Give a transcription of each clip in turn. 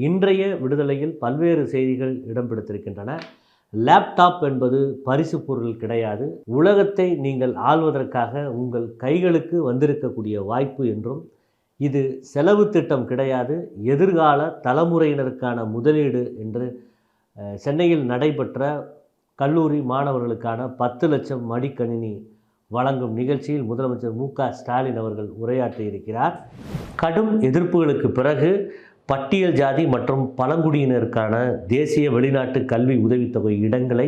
இன்றைய விடுதலையில் பல்வேறு செய்திகள் இடம் பிடித்திருக்கின்றன. லேப்டாப் என்பது பரிசு பொருள் கிடையாது. உலகத்தை நீங்கள் ஆள்வதற்காக உங்கள் கைகளுக்கு வந்திருக்கக்கூடிய வாய்ப்பு என்றும், இது செலவு திட்டம் கிடையாது, எதிர்கால தலைமுறையினருக்கான முதலீடு என்று சென்னையில் நடைபெற்ற கல்லூரி மாணவர்களுக்கான 10 லட்சம் மடிக்கணினி வழங்கும் நிகழ்ச்சியில் முதலமைச்சர் மு.க.ஸ்டாலின் அவர்கள் உரையாற்றியிருக்கிறார். கடும் எதிர்ப்புகளுக்கு பிறகு பட்டியல் ஜாதி மற்றும் பழங்குடியினருக்கான தேசிய வெளிநாட்டு கல்வி உதவித்தொகை இடங்களை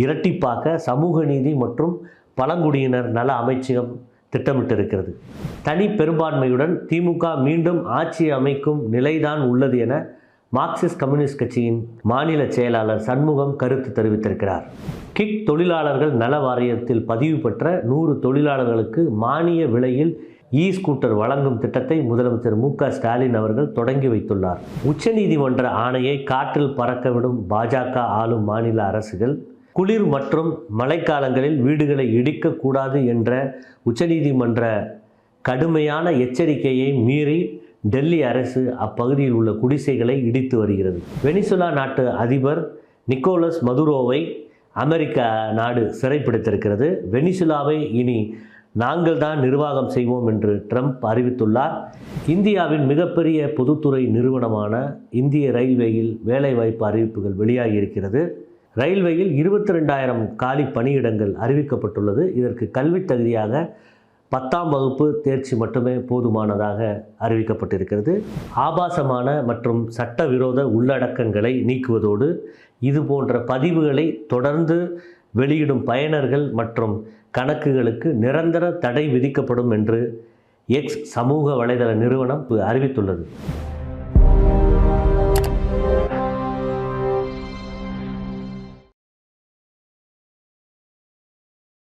இரட்டிப்பாக்க சமூக நீதி மற்றும் பழங்குடியினர் நல அமைச்சகம் திட்டமிட்டிருக்கிறது. தனி பெரும்பான்மையுடன் திமுக மீண்டும் ஆட்சி அமைக்கும் நிலைதான் உள்ளது என மார்க்சிஸ்ட் கம்யூனிஸ்ட் கட்சியின் மாநில செயலாளர் சண்முகம் கருத்து தெரிவித்திருக்கிறார். கிக் தொழிலாளர்கள் நல வாரியத்தில் பதிவு பெற்ற 100 தொழிலாளர்களுக்கு மானிய விலையில் ஸ்கூட்டர் வழங்கும் திட்டத்தை முதலமைச்சர் மு.க.ஸ்டாலின் அவர்கள் தொடங்கி வைத்துள்ளார். உச்சநீதிமன்ற ஆணையை காற்றில் பறக்கவிடும் பாஜக ஆளும் மாநில அரசுகள் குளிர் மற்றும் மழைக்காலங்களில் வீடுகளை இடிக்கக்கூடாது என்ற உச்சநீதிமன்ற கடுமையான எச்சரிக்கையை மீறி டெல்லி அரசு அப்பகுதியில் உள்ள குடிசைகளை இடித்து வருகிறது. வெனிசுலா நாட்டு அதிபர் நிக்கோலஸ் மதுரோவை அமெரிக்க நாடு சிறைப்பிடித்திருக்கிறது. வெனிசுலாவை இனி நாங்கள் தான் நிர்வாகம் செய்வோம் என்று ட்ரம்ப் அறிவித்துள்ளார். இந்தியாவின் மிகப்பெரிய பொதுத்துறை நிறுவனமான இந்திய ரயில்வேயில் வேலைவாய்ப்பு அறிவிப்புகள் வெளியாகி இருக்கிறது. ரயில்வேயில் 22,000 காலி பணியிடங்கள் அறிவிக்கப்பட்டுள்ளது. இதற்கு கல்வி தகுதியாக 10ஆம் வகுப்பு தேர்ச்சி மட்டுமே போதுமானதாக அறிவிக்கப்பட்டிருக்கிறது. ஆபாசமான மற்றும் சட்டவிரோத உள்ளடக்கங்களை நீக்குவதோடு இதுபோன்ற பதிவுகளை தொடர்ந்து வெளியிடும் பயனர்கள் மற்றும் கணக்குகளுக்கு நிரந்தர தடை விதிக்கப்படும் என்று எக்ஸ் சமூக வலைதள நிறுவனம் அறிவித்துள்ளது.